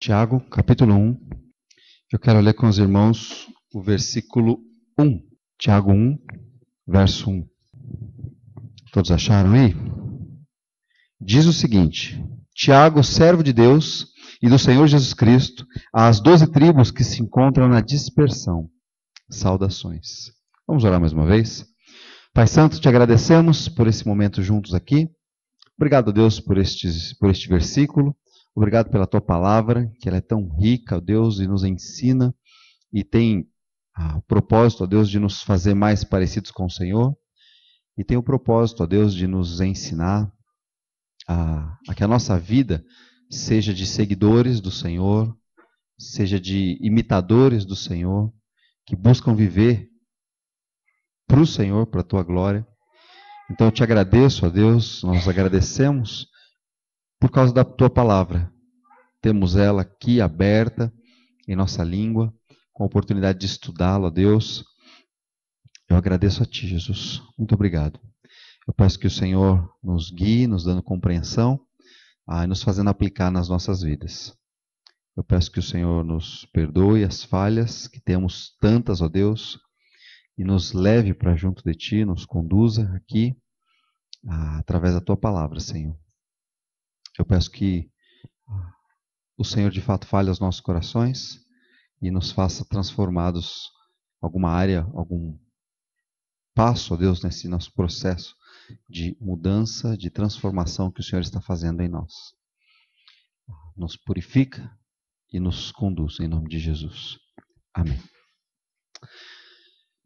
Tiago, capítulo 1. Eu quero ler com os irmãos o versículo 1. Tiago 1, verso 1. Todos acharam aí? Diz o seguinte: Tiago, servo de Deus e do Senhor Jesus Cristo, às 12 tribos que se encontram na dispersão. Saudações. Vamos orar mais uma vez? Pai Santo, te agradecemos por esse momento juntos aqui. Obrigado, Deus, por este versículo. Obrigado pela tua palavra, que ela é tão rica, ó Deus, e nos ensina e tem o propósito, ó Deus, de nos fazer mais parecidos com o Senhor. E tem o propósito, ó Deus, de nos ensinar a que a nossa vida seja de seguidores do Senhor, seja de imitadores do Senhor, que buscam viver para o Senhor, para a tua glória. Então eu te agradeço, ó Deus, nós agradecemos por causa da tua palavra. Temos ela aqui aberta em nossa língua, com a oportunidade de estudá-la, ó Deus. Eu agradeço a ti, Jesus. Muito obrigado. Eu peço que o Senhor nos guie, nos dando compreensão e nos fazendo aplicar nas nossas vidas. Eu peço que o Senhor nos perdoe as falhas, que temos tantas, ó Deus, e nos leve para junto de ti, nos conduza aqui através da tua palavra, Senhor. Eu peço que o Senhor de fato fale aos nossos corações e nos faça transformados alguma área, algum passo, ó Deus, nesse nosso processo de mudança, de transformação que o Senhor está fazendo em nós. Nos purifica e nos conduz em nome de Jesus. Amém.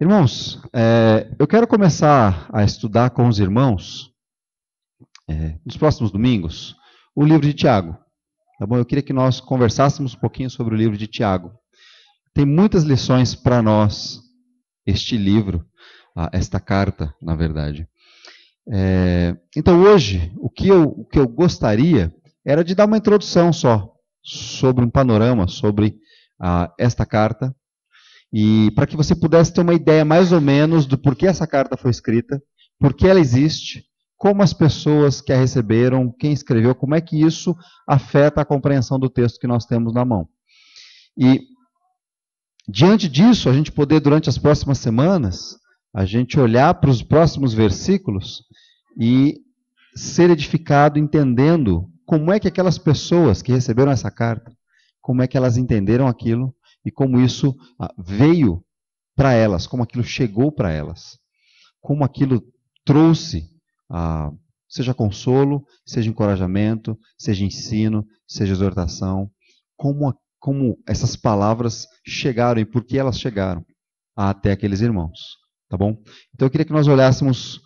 Irmãos, eu quero começar a estudar com os irmãos, nos próximos domingos, o livro de Tiago. Tá bom? Eu queria que nós conversássemos um pouquinho sobre o livro de Tiago. Tem muitas lições para nós, este livro, esta carta, na verdade. Então hoje, o que eu gostaria era de dar uma introdução só, sobre um panorama, sobre esta carta, e para que você pudesse ter uma ideia mais ou menos do porquê essa carta foi escrita, por que ela existe, como as pessoas que a receberam, quem escreveu, como é que isso afeta a compreensão do texto que nós temos na mão. E, diante disso, a gente poder, durante as próximas semanas, a gente olhar para os próximos versículos e ser edificado entendendo como é que aquelas pessoas que receberam essa carta, como é que elas entenderam aquilo e como isso veio para elas, como aquilo chegou para elas, como aquilo trouxe, seja consolo, seja encorajamento, seja ensino, seja exortação, como essas palavras chegaram e por que elas chegaram até aqueles irmãos, tá bom? Então eu queria que nós olhássemos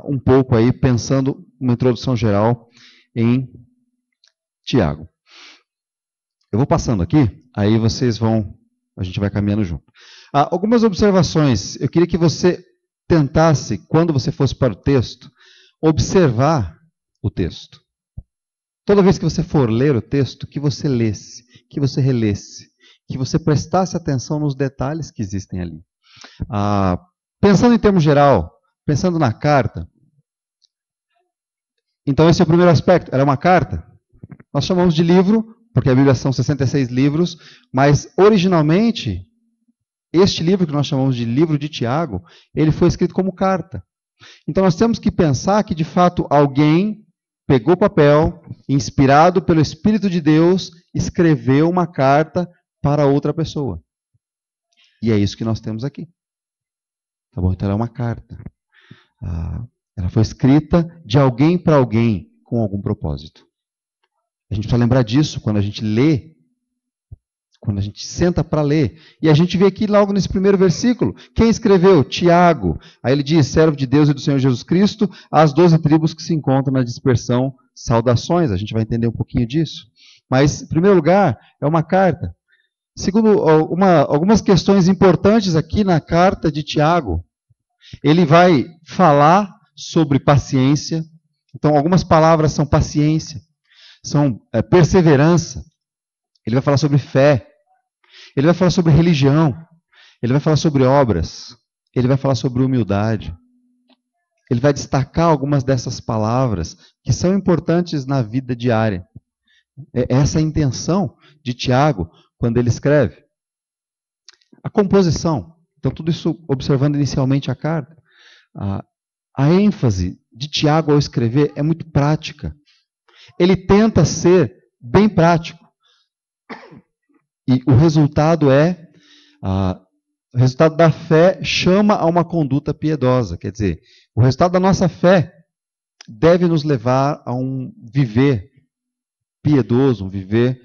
um pouco aí, pensando uma introdução geral em Tiago. Eu vou passando aqui, aí a gente vai caminhando junto. Algumas observações, eu queria que você tentasse, quando você fosse para o texto, observar o texto. Toda vez que você for ler o texto, que você lesse, que você relesse, que você prestasse atenção nos detalhes que existem ali. Pensando em termos geral, pensando na carta, então esse é o primeiro aspecto, ela é uma carta. Nós chamamos de livro, porque a Bíblia são 66 livros, mas originalmente, este livro que nós chamamos de livro de Tiago, ele foi escrito como carta. Então nós temos que pensar que de fato alguém pegou papel, inspirado pelo Espírito de Deus, escreveu uma carta para outra pessoa. E é isso que nós temos aqui. Tá bom? Então ela é uma carta. Ela foi escrita de alguém para alguém com algum propósito. A gente precisa lembrar disso quando a gente lê, quando a gente senta para ler. E a gente vê aqui logo nesse primeiro versículo, quem escreveu? Tiago. Aí ele diz, servo de Deus e do Senhor Jesus Cristo, às 12 tribos que se encontram na dispersão, saudações. A gente vai entender um pouquinho disso. Mas, em primeiro lugar, é uma carta. Segundo, algumas questões importantes aqui na carta de Tiago. Ele vai falar sobre paciência. Então, algumas palavras são paciência, são perseverança. Ele vai falar sobre fé. Ele vai falar sobre religião. Ele vai falar sobre obras. Ele vai falar sobre humildade. Ele vai destacar algumas dessas palavras que são importantes na vida diária. É essa a intenção de Tiago quando ele escreve. A composição. Então, tudo isso observando inicialmente a carta. A ênfase de Tiago ao escrever é muito prática. Ele tenta ser bem prático. E o resultado o resultado da fé chama a uma conduta piedosa. Quer dizer, o resultado da nossa fé deve nos levar a um viver piedoso, um viver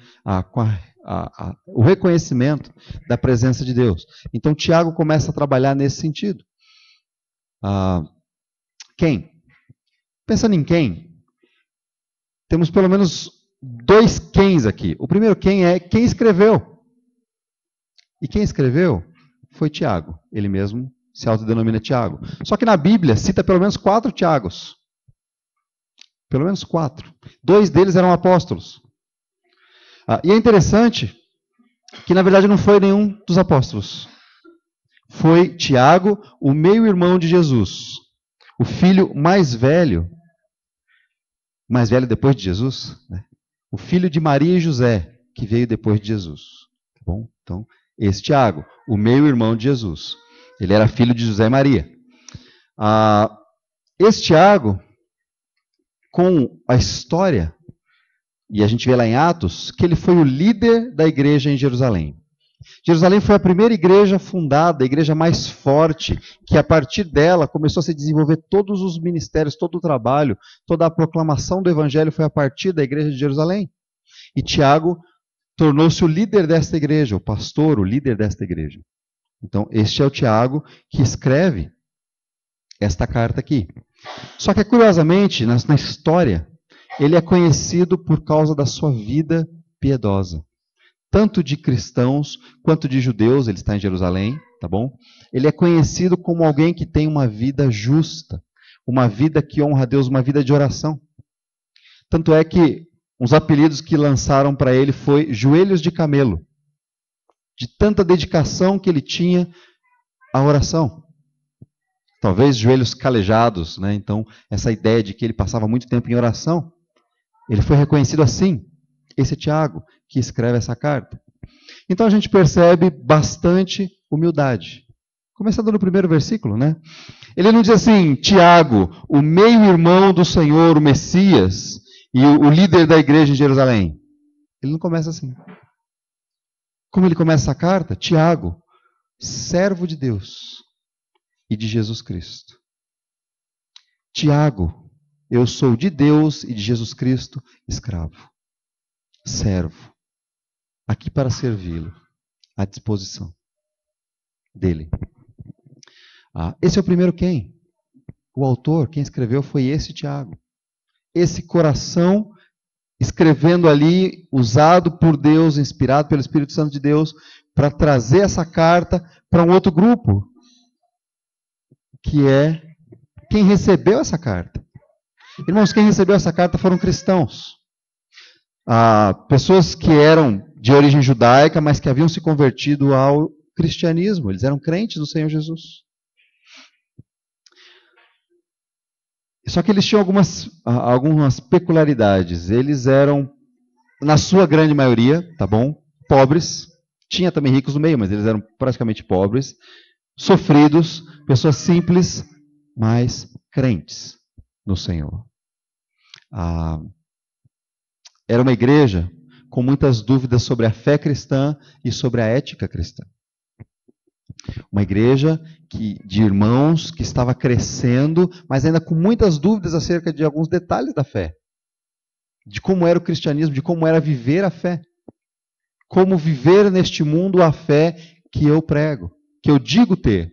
com o reconhecimento da presença de Deus. Então, Tiago começa a trabalhar nesse sentido. Quem? Pensando em quem, temos pelo menos 2 quens aqui. O primeiro quem é quem escreveu. E quem escreveu foi Tiago. Ele mesmo se autodenomina Tiago. Só que na Bíblia cita pelo menos 4 Tiagos. Pelo menos 4. 2 deles eram apóstolos. E é interessante que, na verdade, não foi nenhum dos apóstolos. Foi Tiago, o meio-irmão de Jesus. O filho mais velho depois de Jesus, né? O filho de Maria e José, que veio depois de Jesus. Tá bom? Então, esse Tiago, o meio-irmão de Jesus. Ele era filho de José e Maria. Esse Tiago, com a história, e a gente vê lá em Atos, que ele foi o líder da igreja em Jerusalém. Jerusalém foi a primeira igreja fundada, a igreja mais forte, que a partir dela começou a se desenvolver todos os ministérios, todo o trabalho, toda a proclamação do evangelho foi a partir da igreja de Jerusalém. E Tiago tornou-se o líder desta igreja, o pastor, o líder desta igreja. Então, este é o Tiago que escreve esta carta aqui. Só que, curiosamente, na história, ele é conhecido por causa da sua vida piedosa. Tanto de cristãos quanto de judeus, ele está em Jerusalém, tá bom? Ele é conhecido como alguém que tem uma vida justa, uma vida que honra a Deus, uma vida de oração. Tanto é que uns apelidos que lançaram para ele foi Joelhos de Camelo, de tanta dedicação que ele tinha à oração. Talvez joelhos calejados, né? Então, essa ideia de que ele passava muito tempo em oração, ele foi reconhecido assim. Esse é Tiago que escreve essa carta. Então a gente percebe bastante humildade. Começando no primeiro versículo, né? Ele não diz assim, Tiago, o meio-irmão do Senhor, o Messias, e o líder da igreja em Jerusalém. Ele não começa assim. Como ele começa a carta? Tiago, servo de Deus e de Jesus Cristo. Tiago, eu sou de Deus e de Jesus Cristo, escravo. Servo. Aqui para servi-lo. À disposição dele. Esse é o primeiro quem? O autor, quem escreveu foi esse Tiago. Esse coração escrevendo ali, usado por Deus, inspirado pelo Espírito Santo de Deus, para trazer essa carta para um outro grupo, que é quem recebeu essa carta. Irmãos, quem recebeu essa carta foram cristãos. Pessoas que eram de origem judaica, mas que haviam se convertido ao cristianismo. Eles eram crentes do Senhor Jesus. Só que eles tinham algumas peculiaridades. Eles eram, na sua grande maioria, tá bom? Pobres. Tinha também ricos no meio, mas eles eram praticamente pobres. Sofridos, pessoas simples, mas crentes no Senhor. Era uma igreja com muitas dúvidas sobre a fé cristã e sobre a ética cristã. Uma igreja de irmãos que estava crescendo, mas ainda com muitas dúvidas acerca de alguns detalhes da fé. De como era o cristianismo, de como era viver a fé. Como viver neste mundo a fé que eu prego, que eu digo ter.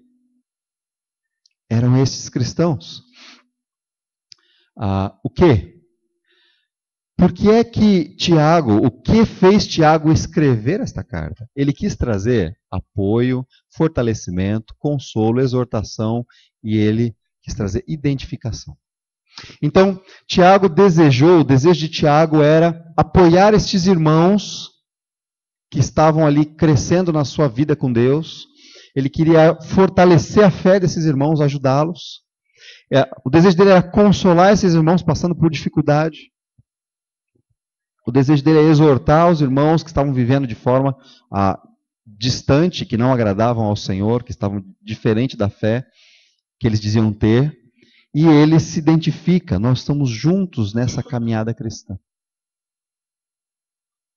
Eram esses cristãos. O quê? Por que é que Tiago, o que fez Tiago escrever esta carta? Ele quis trazer apoio, fortalecimento, consolo, exortação e ele quis trazer identificação. Então, Tiago o desejo de Tiago era apoiar estes irmãos que estavam ali crescendo na sua vida com Deus. Ele queria fortalecer a fé desses irmãos, ajudá-los. O desejo dele era consolar esses irmãos passando por dificuldade. O desejo dele é exortar os irmãos que estavam vivendo de forma distante, que não agradavam ao Senhor, que estavam diferente da fé que eles diziam ter, e ele se identifica, nós estamos juntos nessa caminhada cristã.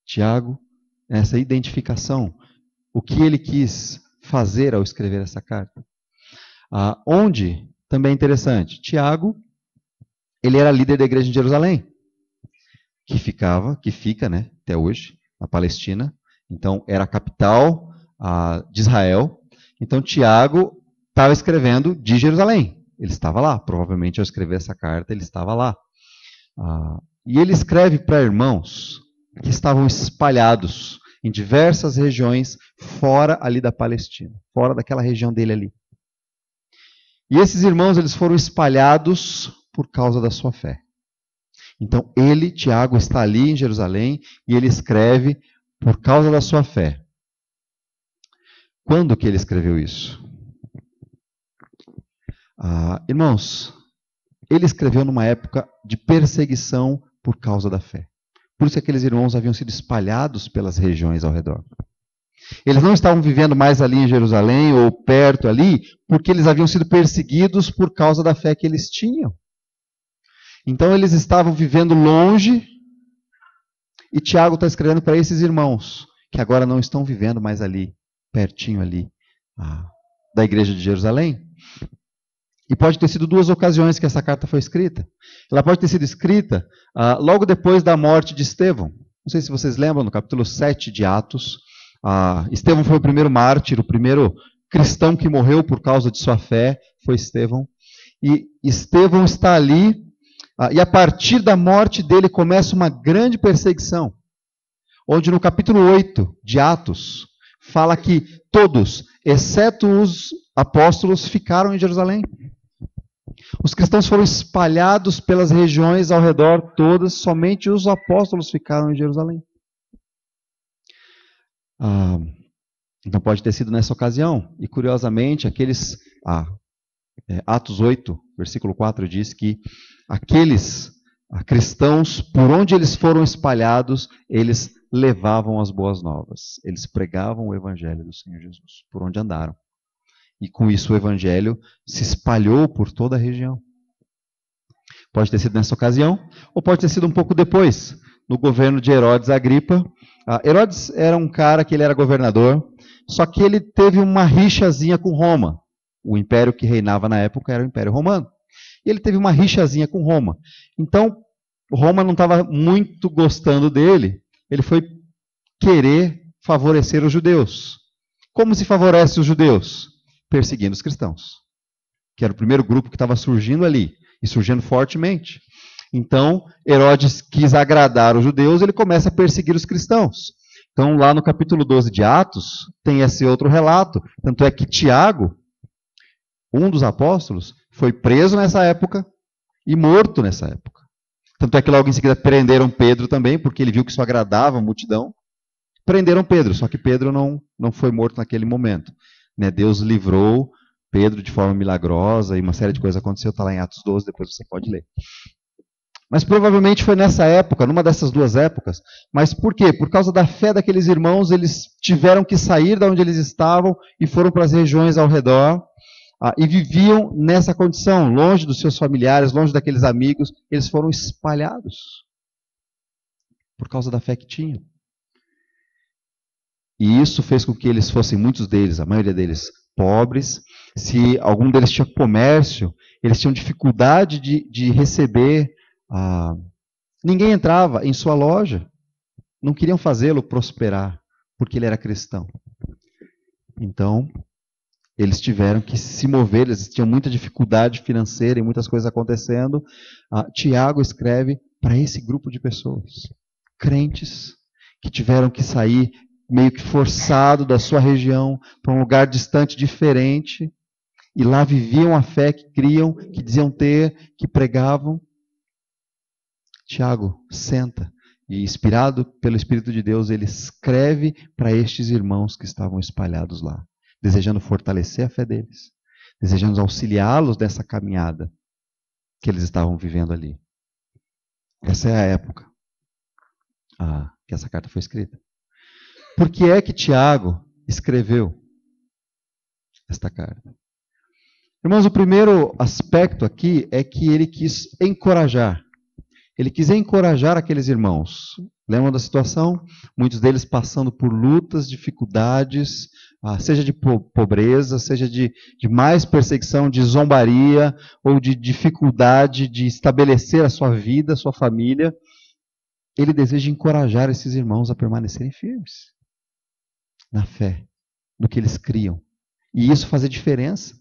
Tiago, essa identificação, o que ele quis fazer ao escrever essa carta. Onde, também é interessante, Tiago, ele era líder da igreja de Jerusalém, que fica, né, até hoje, na Palestina. Então, era a capital de Israel. Então, Tiago estava escrevendo de Jerusalém. Ele estava lá. Provavelmente, ao escrever essa carta, ele estava lá. E ele escreve para irmãos que estavam espalhados em diversas regiões fora ali da Palestina, fora daquela região dele ali. E esses irmãos, eles foram espalhados por causa da sua fé. Então, ele, Tiago, está ali em Jerusalém e ele escreve por causa da sua fé. Quando que ele escreveu isso? Irmãos, ele escreveu numa época de perseguição por causa da fé. Por isso que aqueles irmãos haviam sido espalhados pelas regiões ao redor. Eles não estavam vivendo mais ali em Jerusalém ou perto ali, porque eles haviam sido perseguidos por causa da fé que eles tinham. Então eles estavam vivendo longe, e Tiago está escrevendo para esses irmãos, que agora não estão vivendo mais ali, pertinho ali, da igreja de Jerusalém. E pode ter sido duas ocasiões que essa carta foi escrita. Ela pode ter sido escrita logo depois da morte de Estevão. Não sei se vocês lembram, no capítulo 7 de Atos, Estevão foi o primeiro mártir, o primeiro cristão que morreu por causa de sua fé, foi Estevão. E Estevão está ali, e a partir da morte dele começa uma grande perseguição, onde no capítulo 8 de Atos, fala que todos, exceto os apóstolos, ficaram em Jerusalém. Os cristãos foram espalhados pelas regiões ao redor todas, somente os apóstolos ficaram em Jerusalém. Então pode ter sido nessa ocasião. E curiosamente, Atos 8, versículo 4 diz que aqueles cristãos, por onde eles foram espalhados, eles levavam as boas novas. Eles pregavam o evangelho do Senhor Jesus, por onde andaram. E com isso o evangelho se espalhou por toda a região. Pode ter sido nessa ocasião, ou pode ter sido um pouco depois, no governo de Herodes Agripa. Herodes era um cara que ele era governador, só que ele teve uma rixazinha com Roma. O império que reinava na época era o Império Romano. E ele teve uma rixazinha com Roma. Então, Roma não estava muito gostando dele. Ele foi querer favorecer os judeus. Como se favorece os judeus? Perseguindo os cristãos. Que era o primeiro grupo que estava surgindo ali. E surgindo fortemente. Então, Herodes quis agradar os judeus, ele começa a perseguir os cristãos. Então, lá no capítulo 12 de Atos, tem esse outro relato. Tanto é que Tiago, um dos apóstolos, foi preso nessa época e morto nessa época. Tanto é que logo em seguida prenderam Pedro também, porque ele viu que isso agradava a multidão. Prenderam Pedro, só que Pedro não foi morto naquele momento. Deus livrou Pedro de forma milagrosa e uma série de coisas aconteceu, está lá em Atos 12, depois você pode ler. Mas provavelmente foi nessa época, numa dessas duas épocas. Mas por quê? Por causa da fé daqueles irmãos, eles tiveram que sair de onde eles estavam e foram para as regiões ao redor. E viviam nessa condição, longe dos seus familiares, longe daqueles amigos. Eles foram espalhados por causa da fé que tinham. E isso fez com que eles fossem, muitos deles, a maioria deles, pobres. Se algum deles tinha comércio, eles tinham dificuldade de receber. Ninguém entrava em sua loja. Não queriam fazê-lo prosperar, porque ele era cristão. Então, eles tiveram que se mover, eles tinham muita dificuldade financeira e muitas coisas acontecendo. Tiago escreve para esse grupo de pessoas, crentes, que tiveram que sair meio que forçado da sua região para um lugar distante, diferente, e lá viviam a fé que criam, que diziam ter, que pregavam. Tiago senta e, inspirado pelo Espírito de Deus, ele escreve para estes irmãos que estavam espalhados lá, desejando fortalecer a fé deles, desejando auxiliá-los nessa caminhada que eles estavam vivendo ali. Essa é a época. que essa carta foi escrita. Por que é que Tiago escreveu esta carta? Irmãos, o primeiro aspecto aqui é que ele quis encorajar. Ele quis encorajar aqueles irmãos. Lembram da situação? Muitos deles passando por lutas, dificuldades, seja de pobreza, seja de mais perseguição, de zombaria, ou de dificuldade de estabelecer a sua vida, a sua família. Ele deseja encorajar esses irmãos a permanecerem firmes na fé, no que eles criam. E isso fazer diferença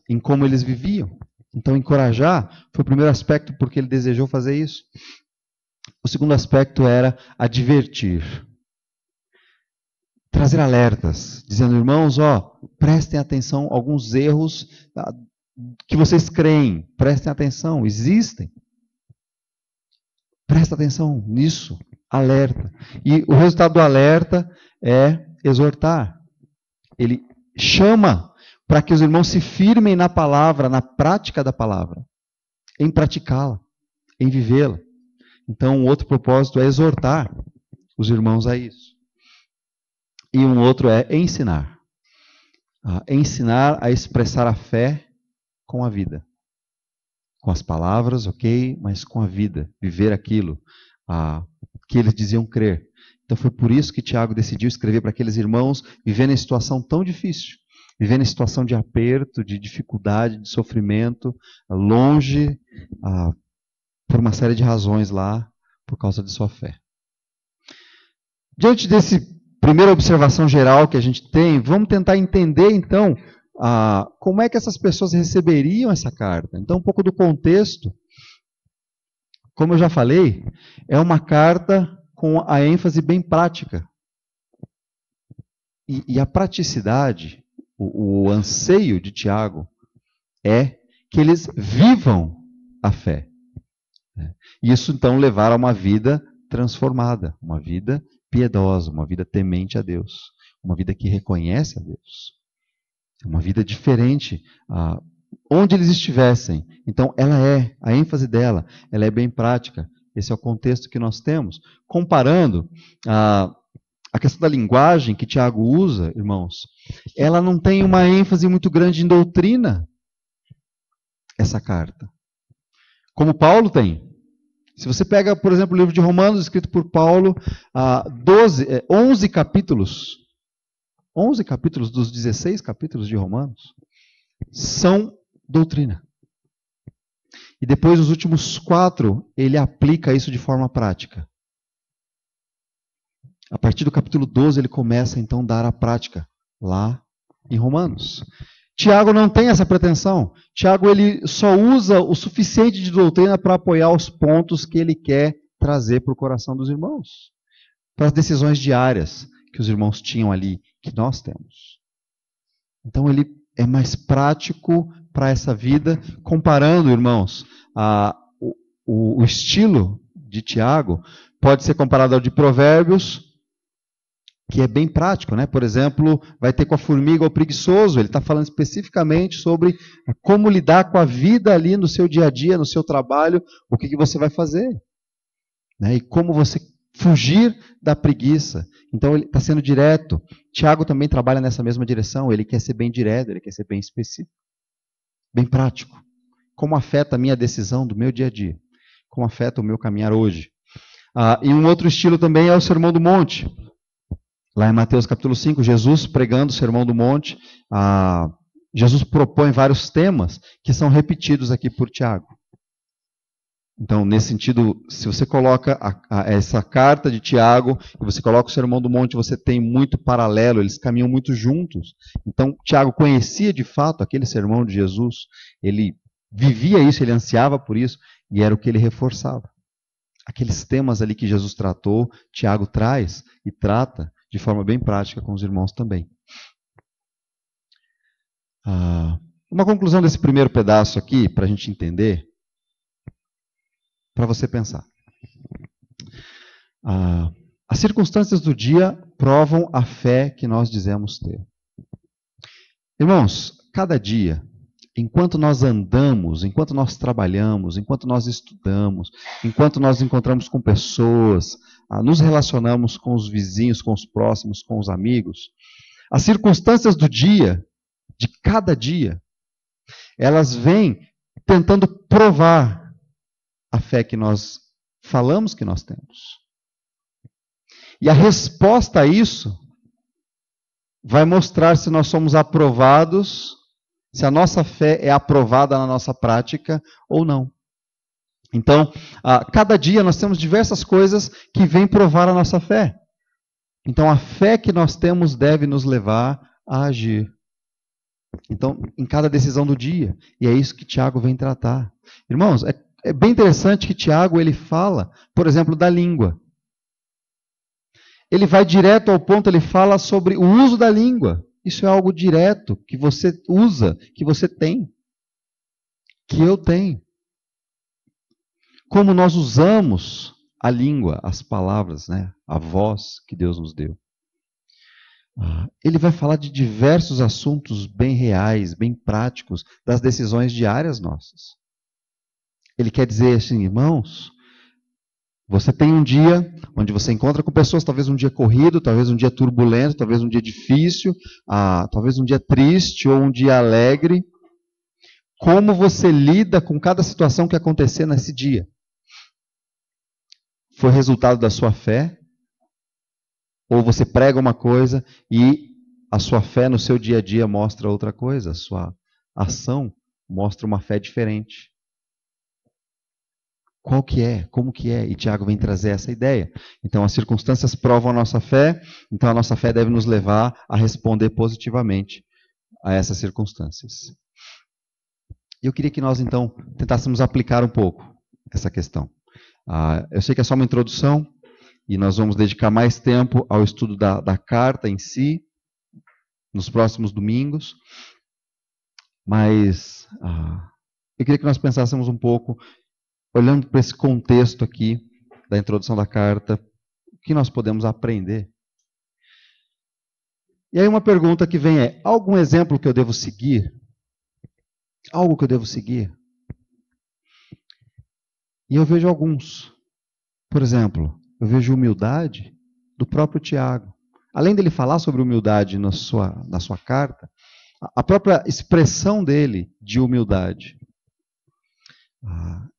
em como eles viviam. Então, encorajar foi o primeiro aspecto porque ele desejou fazer isso. O segundo aspecto era advertir. Trazer alertas, dizendo, irmãos, prestem atenção a alguns erros que vocês creem. Prestem atenção, existem. Presta atenção nisso, alerta. E o resultado do alerta é exortar. Ele chama para que os irmãos se firmem na palavra, na prática da palavra, em praticá-la, em vivê-la. Então, um outro propósito é exortar os irmãos a isso. E um outro é ensinar. Ensinar a expressar a fé com a vida. Com as palavras, ok, mas com a vida. Viver aquilo que eles diziam crer. Então, foi por isso que Tiago decidiu escrever para aqueles irmãos vivendo em situação tão difícil. Vivendo em situação de aperto, de dificuldade, de sofrimento, longe, por uma série de razões lá, por causa de sua fé. Diante desse primeira observação geral que a gente tem, vamos tentar entender então como é que essas pessoas receberiam essa carta. Então, um pouco do contexto. Como eu já falei, é uma carta com a ênfase bem prática. E a praticidade, o anseio de Tiago é que eles vivam a fé. E isso, então, levar a uma vida transformada, uma vida piedosa, uma vida temente a Deus, uma vida que reconhece a Deus, uma vida diferente, onde eles estivessem. Então, a ênfase dela, ela é bem prática. Esse é o contexto que nós temos. Comparando a questão da linguagem que Tiago usa, irmãos, ela não tem uma ênfase muito grande em doutrina, essa carta. Como Paulo tem. Se você pega, por exemplo, o livro de Romanos, escrito por Paulo, 11 capítulos, 11 capítulos dos 16 capítulos de Romanos, são doutrina. E depois, os últimos 4, ele aplica isso de forma prática. A partir do capítulo 12, ele começa, então, a dar a prática, lá em Romanos. Tiago não tem essa pretensão. Tiago, ele só usa o suficiente de doutrina para apoiar os pontos que ele quer trazer para o coração dos irmãos. Para as decisões diárias que os irmãos tinham ali, que nós temos. Então, ele é mais prático para essa vida, comparando, irmãos, o estilo de Tiago pode ser comparado ao de Provérbios, que é bem prático, né? Por exemplo, vai ter com a formiga ou preguiçoso, ele está falando especificamente sobre como lidar com a vida ali no seu dia a dia, no seu trabalho, o que você vai fazer, né? E como você fugir da preguiça. Então, ele está sendo direto. Tiago também trabalha nessa mesma direção, ele quer ser bem direto, ele quer ser bem específico, bem prático. Como afeta a minha decisão do meu dia a dia, como afeta o meu caminhar hoje. E um outro estilo também é o Sermão do Monte. Lá em Mateus capítulo 5, Jesus pregando o Sermão do Monte, Jesus propõe vários temas que são repetidos aqui por Tiago. Então, nesse sentido, se você coloca essa carta de Tiago e você coloca o Sermão do Monte, você tem muito paralelo, eles caminham muito juntos. Então, Tiago conhecia de fato aquele sermão de Jesus, ele vivia isso, ele ansiava por isso, e era o que ele reforçava. Aqueles temas ali que Jesus tratou, Tiago traz e trata de forma bem prática com os irmãos também. Uma conclusão desse primeiro pedaço aqui, para a gente entender, para você pensar. As circunstâncias do dia provam a fé que nós dizemos ter. Irmãos, cada dia, enquanto nós andamos, enquanto nós trabalhamos, enquanto nós estudamos, enquanto nós encontramos com pessoas, nos relacionamos com os vizinhos, com os próximos, com os amigos, as circunstâncias do dia, de cada dia, elas vêm tentando provar a fé que nós falamos que nós temos. E a resposta a isso vai mostrar se nós somos aprovados, se a nossa fé é aprovada na nossa prática ou não. Então, cada dia nós temos diversas coisas que vêm provar a nossa fé. Então, a fé que nós temos deve nos levar a agir. Então, em cada decisão do dia. E é isso que Tiago vem tratar. Irmãos, é bem interessante que Tiago ele fala, por exemplo, da língua. Ele vai direto ao ponto, ele fala sobre o uso da língua. Isso é algo direto, que você usa, que você tem, que eu tenho. Como nós usamos a língua, as palavras, né? A voz que Deus nos deu. Ele vai falar de diversos assuntos bem reais, bem práticos, das decisões diárias nossas. Ele quer dizer assim, irmãos, você tem um dia onde você encontra com pessoas, talvez um dia corrido, talvez um dia turbulento, talvez um dia difícil, talvez um dia triste ou um dia alegre. Como você lida com cada situação que acontecer nesse dia? Foi resultado da sua fé? Ou você prega uma coisa e a sua fé no seu dia a dia mostra outra coisa, a sua ação mostra uma fé diferente. Qual que é? Como que é? E Tiago vem trazer essa ideia. Então, as circunstâncias provam a nossa fé, então a nossa fé deve nos levar a responder positivamente a essas circunstâncias. Eu queria que nós, então, tentássemos aplicar um pouco essa questão. Eu sei que é só uma introdução, e nós vamos dedicar mais tempo ao estudo da carta em si, nos próximos domingos, mas eu queria que nós pensássemos um pouco, olhando para esse contexto aqui, da introdução da carta, o que nós podemos aprender. E aí uma pergunta que vem é, algum exemplo que eu devo seguir? Algo que eu devo seguir? E eu vejo alguns. Por exemplo, eu vejo humildade do próprio Tiago. Além dele falar sobre humildade na sua carta, a própria expressão dele de humildade.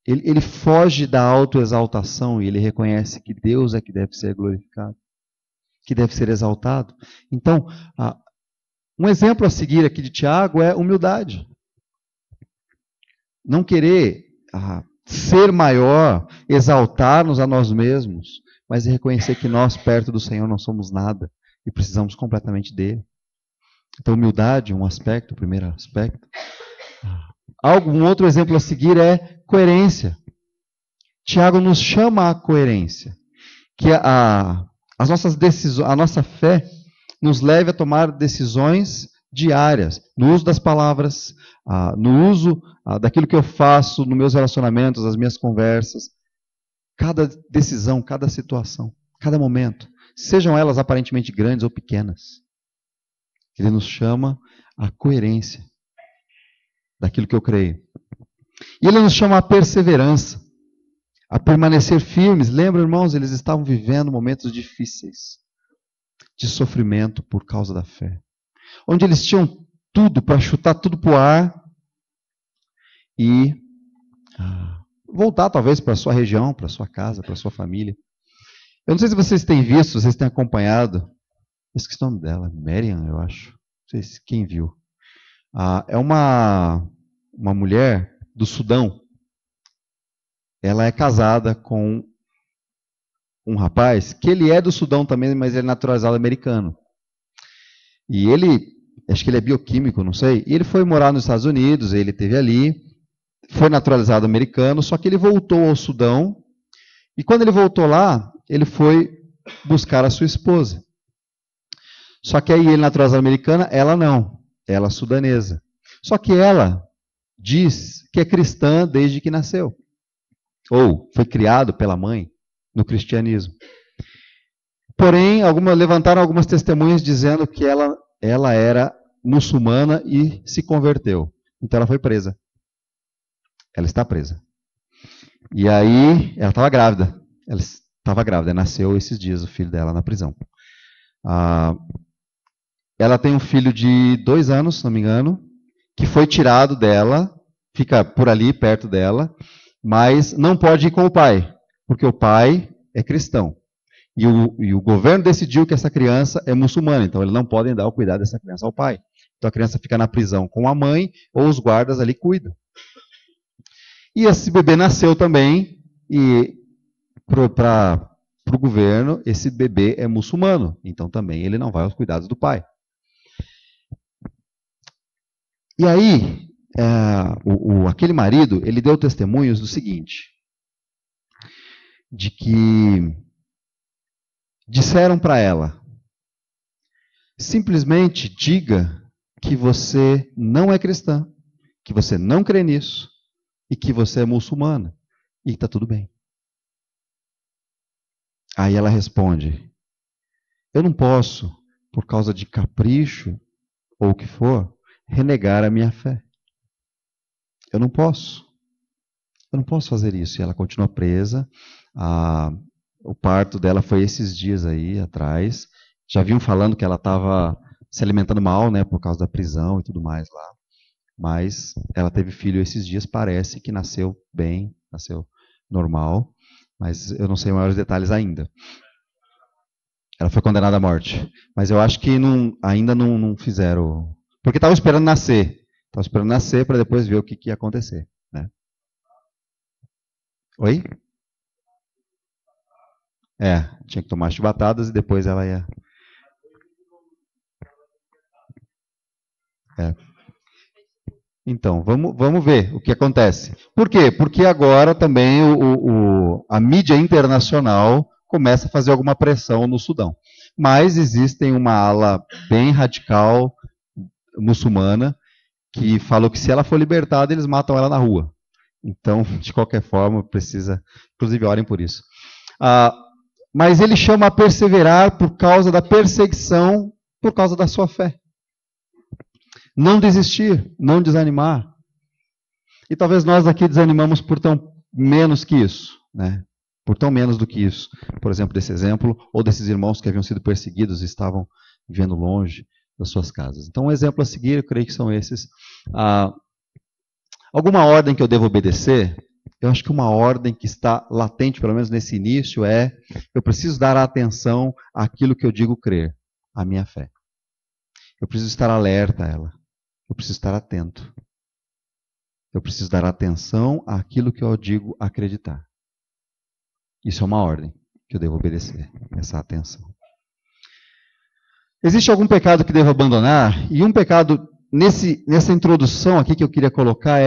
Ele foge da autoexaltação e ele reconhece que Deus é que deve ser glorificado, que deve ser exaltado. Então, um exemplo a seguir aqui de Tiago é humildade. Não querer ser maior, exaltar-nos a nós mesmos, mas reconhecer que nós, perto do Senhor, não somos nada e precisamos completamente dele. Então, humildade, um aspecto, o primeiro aspecto. Um outro exemplo a seguir é coerência. Tiago nos chama à coerência. Que as nossas decisões, a nossa fé nos leve a tomar decisões diárias, no uso das palavras, no uso daquilo que eu faço nos meus relacionamentos, nas minhas conversas. Cada decisão, cada situação, cada momento, sejam elas aparentemente grandes ou pequenas. Ele nos chama à coerência daquilo que eu creio. E ele nos chama à perseverança, a permanecer firmes. Lembra, irmãos, eles estavam vivendo momentos difíceis, de sofrimento por causa da fé. Onde eles tinham tudo para chutar tudo para o ar e voltar talvez para a sua região, para a sua casa, para a sua família. Eu não sei se vocês têm visto, se vocês têm acompanhado. Eu esqueci o nome dela, Miriam, eu acho. Não sei se quem viu. É uma mulher do Sudão. Ela é casada com um rapaz que ele é do Sudão também, mas ele é naturalizado americano. E ele, acho que ele é bioquímico, não sei, e ele foi morar nos Estados Unidos, ele esteve ali, foi naturalizado americano, só que ele voltou ao Sudão, e quando ele voltou lá, ele foi buscar a sua esposa. Só que aí ele naturalizado americana, ela não, ela sudanesa. Só que ela diz que é cristã desde que nasceu, ou foi criado pela mãe no cristianismo. Porém, levantaram algumas testemunhas dizendo que ela era muçulmana e se converteu. Então ela foi presa. Ela está presa. E aí, ela estava grávida. Ela estava grávida, nasceu esses dias o filho dela na prisão. Ela tem um filho de 2 anos, se não me engano, que foi tirado dela, fica por ali, perto dela, mas não pode ir com o pai, porque o pai é cristão. E o governo decidiu que essa criança é muçulmana, então eles não podem dar o cuidado dessa criança ao pai. Então a criança fica na prisão com a mãe, ou os guardas ali cuidam. E esse bebê nasceu também, e para o governo, esse bebê é muçulmano, então também ele não vai aos cuidados do pai. E aí, aquele marido, ele deu testemunhos do seguinte, de que disseram para ela, simplesmente diga que você não é cristã, que você não crê nisso, e que você é muçulmana, e está tudo bem. Aí ela responde, eu não posso, por causa de capricho, ou o que for, renegar a minha fé. Eu não posso. Eu não posso fazer isso. E ela continua presa. O parto dela foi esses dias aí atrás. Já vinham falando que ela estava se alimentando mal, né, por causa da prisão e tudo mais lá. Mas ela teve filho esses dias, parece que nasceu bem, nasceu normal. Mas eu não sei maiores detalhes ainda. Ela foi condenada à morte. Mas eu acho que ainda não fizeram. Porque estavam esperando nascer. Estavam esperando nascer para depois ver o que ia acontecer. Né? Oi? Tinha que tomar chibatadas e depois ela ia. Então, vamos ver o que acontece. Por quê? Porque agora também a mídia internacional começa a fazer alguma pressão no Sudão. Mas existem uma ala bem radical muçulmana que falou que se ela for libertada, eles matam ela na rua. Então, de qualquer forma, precisa... Inclusive, orem por isso. Mas ele chama a perseverar por causa da perseguição, por causa da sua fé. Não desistir, não desanimar. E talvez nós aqui desanimamos por tão menos que isso, né? Por tão menos do que isso. Por exemplo, desse exemplo, ou desses irmãos que haviam sido perseguidos e estavam vivendo longe das suas casas. Então, um exemplo a seguir, eu creio que são esses. Alguma ordem que eu devo obedecer? Eu acho que uma ordem que está latente, pelo menos nesse início, eu preciso dar atenção àquilo que eu digo crer, à minha fé. Eu preciso estar alerta a ela. Eu preciso estar atento. Eu preciso dar atenção àquilo que eu digo acreditar. Isso é uma ordem que eu devo obedecer, essa atenção. Existe algum pecado que devo abandonar? E um pecado, nessa introdução aqui que eu queria colocar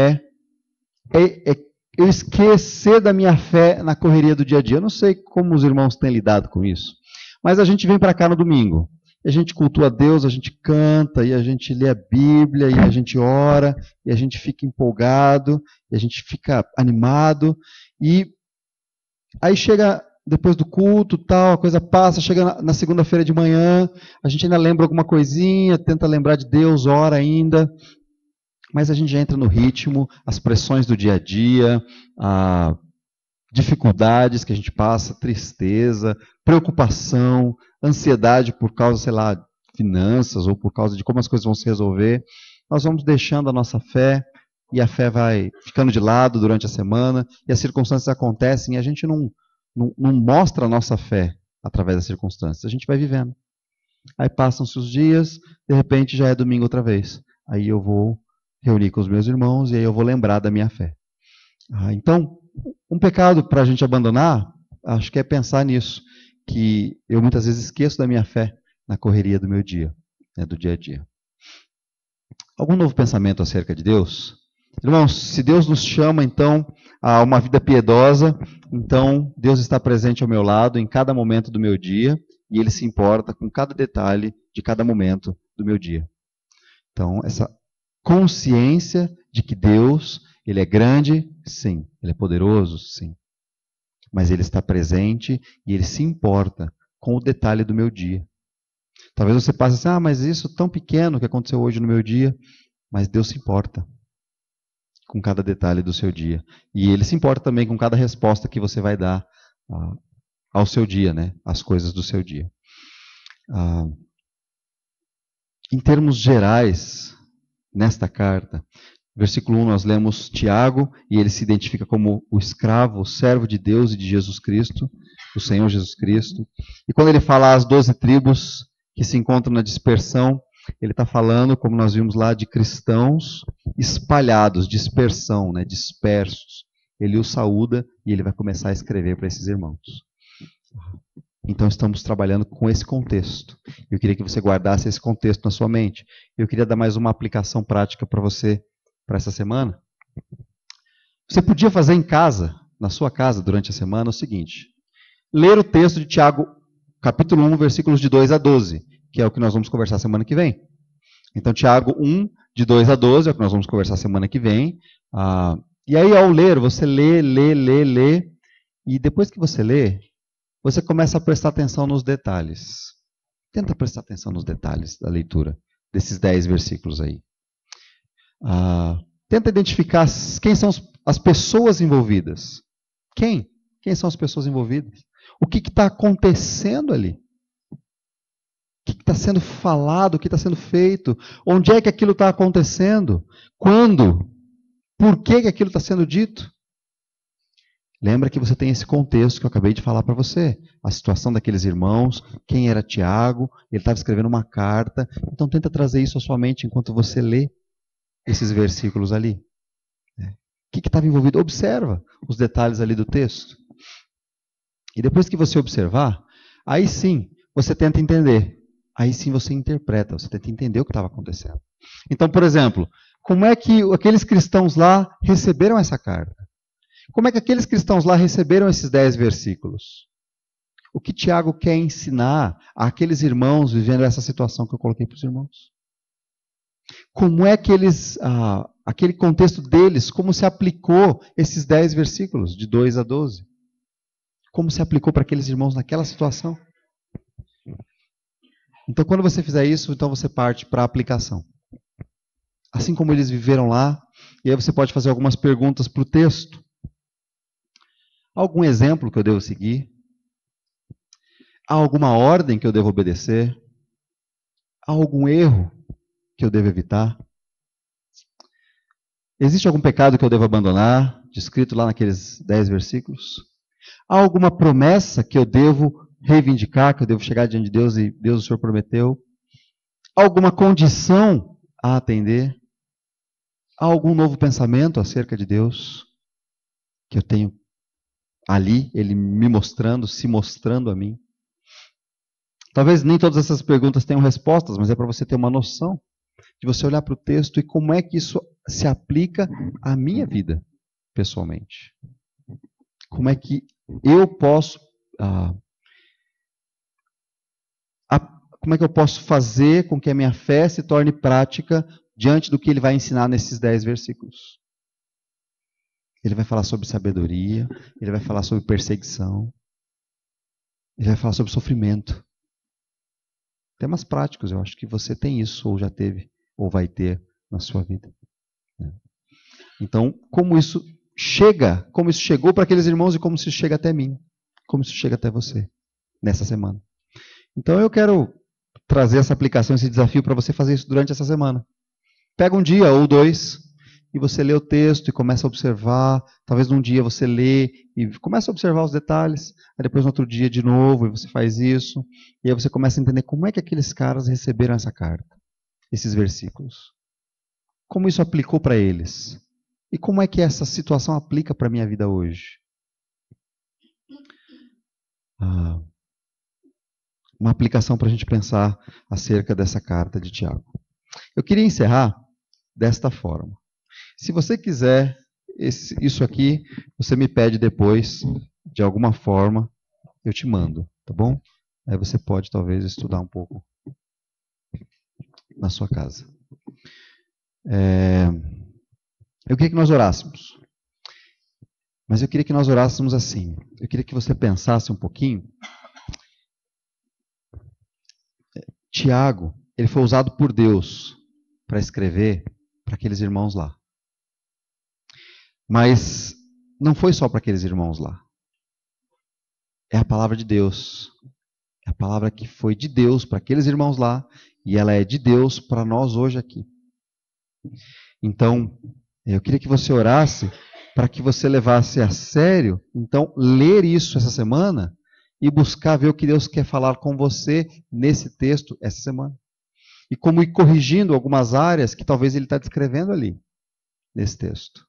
eu esquecer da minha fé na correria do dia a dia. Eu não sei como os irmãos têm lidado com isso, mas a gente vem para cá no domingo. E a gente cultua a Deus, a gente canta, e a gente lê a Bíblia, e a gente ora, e a gente fica empolgado, e a gente fica animado. E aí chega depois do culto, tal, a coisa passa, chega na segunda-feira de manhã, a gente ainda lembra alguma coisinha, tenta lembrar de Deus, ora ainda, mas a gente já entra no ritmo, as pressões do dia a dia, dificuldades que a gente passa, tristeza, preocupação, ansiedade por causa, sei lá, finanças ou por causa de como as coisas vão se resolver. Nós vamos deixando a nossa fé e a fé vai ficando de lado durante a semana e as circunstâncias acontecem e a gente não mostra a nossa fé através das circunstâncias. A gente vai vivendo. Aí passam-se os dias, de repente já é domingo outra vez. Aí eu vou reunir com os meus irmãos e aí eu vou lembrar da minha fé. Então, um pecado para a gente abandonar, acho que é pensar nisso, que eu muitas vezes esqueço da minha fé na correria do meu dia, né, do dia a dia. Algum novo pensamento acerca de Deus? Irmãos, se Deus nos chama, então, a uma vida piedosa, então Deus está presente ao meu lado em cada momento do meu dia e Ele se importa com cada detalhe de cada momento do meu dia. Então, essa consciência de que Deus, Ele é grande, sim. Ele é poderoso, sim. Mas Ele está presente e Ele se importa com o detalhe do meu dia. Talvez você passe assim, mas isso tão pequeno que aconteceu hoje no meu dia. Mas Deus se importa com cada detalhe do seu dia. E Ele se importa também com cada resposta que você vai dar ao seu dia, né? As coisas do seu dia. Em termos gerais, nesta carta, versículo 1 nós lemos Tiago, e ele se identifica como o escravo, o servo de Deus e de Jesus Cristo, o Senhor Jesus Cristo. E quando ele fala as 12 tribos que se encontram na dispersão, ele está falando, como nós vimos lá, de cristãos espalhados, dispersão, né, dispersos. Ele os saúda e ele vai começar a escrever para esses irmãos. Então estamos trabalhando com esse contexto. Eu queria que você guardasse esse contexto na sua mente. Eu queria dar mais uma aplicação prática para você para essa semana. Você podia fazer em casa, na sua casa, durante a semana, o seguinte: ler o texto de Tiago, capítulo 1, versículos de 2 a 12, que é o que nós vamos conversar semana que vem. Então, Tiago 1, de 2 a 12, é o que nós vamos conversar semana que vem. E aí, ao ler, você lê, e depois que você lê, você começa a prestar atenção nos detalhes. Tenta prestar atenção nos detalhes da leitura desses 10 versículos aí. Tenta identificar quem são as pessoas envolvidas. Quem? Quem são as pessoas envolvidas? O que está acontecendo ali? O que está sendo falado? O que está sendo feito? Onde é que aquilo está acontecendo? Quando? Por que aquilo está sendo dito? Lembra que você tem esse contexto que eu acabei de falar para você. A situação daqueles irmãos, quem era Tiago, ele estava escrevendo uma carta. Então tenta trazer isso à sua mente enquanto você lê esses versículos ali. O que estava envolvido? Observa os detalhes ali do texto. E depois que você observar, aí sim você tenta entender. Aí sim você interpreta, você tenta entender o que estava acontecendo. Então, por exemplo, como é que aqueles cristãos lá receberam essa carta? Como é que aqueles cristãos lá receberam esses 10 versículos? O que Tiago quer ensinar àqueles irmãos vivendo essa situação que eu coloquei para os irmãos? Como é que eles, aquele contexto deles, como se aplicou esses 10 versículos, de 2 a 12? Como se aplicou para aqueles irmãos naquela situação? Então, quando você fizer isso, então você parte para a aplicação. Assim como eles viveram lá, e aí você pode fazer algumas perguntas para o texto. Algum exemplo que eu devo seguir? Há alguma ordem que eu devo obedecer? Há algum erro que eu devo evitar? Existe algum pecado que eu devo abandonar, descrito lá naqueles 10 versículos? Há alguma promessa que eu devo reivindicar, que eu devo chegar diante de Deus e Deus, o Senhor prometeu? Há alguma condição a atender? Há algum novo pensamento acerca de Deus que eu tenho ali, Ele me mostrando, se mostrando a mim? Talvez nem todas essas perguntas tenham respostas, mas é para você ter uma noção de você olhar para o texto e como é que isso se aplica à minha vida, pessoalmente. Como é que eu posso como é que eu posso fazer com que a minha fé se torne prática diante do que ele vai ensinar nesses 10 versículos? Ele vai falar sobre sabedoria, ele vai falar sobre perseguição, ele vai falar sobre sofrimento. Temas práticos, eu acho que você tem isso, ou já teve, ou vai ter na sua vida. Então, como isso chegou para aqueles irmãos e como isso chega até mim, como isso chega até você, nessa semana. Então, eu quero trazer essa aplicação, esse desafio para você fazer isso durante essa semana. Pega um dia ou 2 e você lê o texto e começa a observar. Talvez num dia você lê e começa a observar os detalhes. Aí depois no outro dia de novo e você faz isso. E aí você começa a entender como é que aqueles caras receberam essa carta, esses versículos. Como isso aplicou para eles. E como é que essa situação aplica para a minha vida hoje. Uma aplicação para a gente pensar acerca dessa carta de Tiago. Eu queria encerrar desta forma. Se você quiser isso aqui, você me pede depois, de alguma forma, eu te mando, tá bom? Aí você pode talvez estudar um pouco na sua casa. Eu queria que nós orássemos. Mas eu queria que nós orássemos assim. Eu queria que você pensasse um pouquinho. Tiago, ele foi usado por Deus para escrever para aqueles irmãos lá. Mas não foi só para aqueles irmãos lá. é a palavra de Deus. É a palavra que foi de Deus para aqueles irmãos lá, e ela é de Deus para nós hoje aqui. Então, eu queria que você orasse para que você levasse a sério, então, ler isso essa semana e buscar ver o que Deus quer falar com você nesse texto essa semana. E como ir corrigindo algumas áreas que talvez ele está descrevendo ali, nesse texto.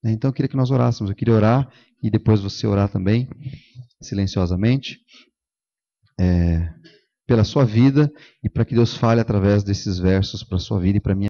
Então, eu queria que nós orássemos. Eu queria orar e depois você orar também, silenciosamente, pela sua vida e para que Deus fale através desses versos para a sua vida e para a minha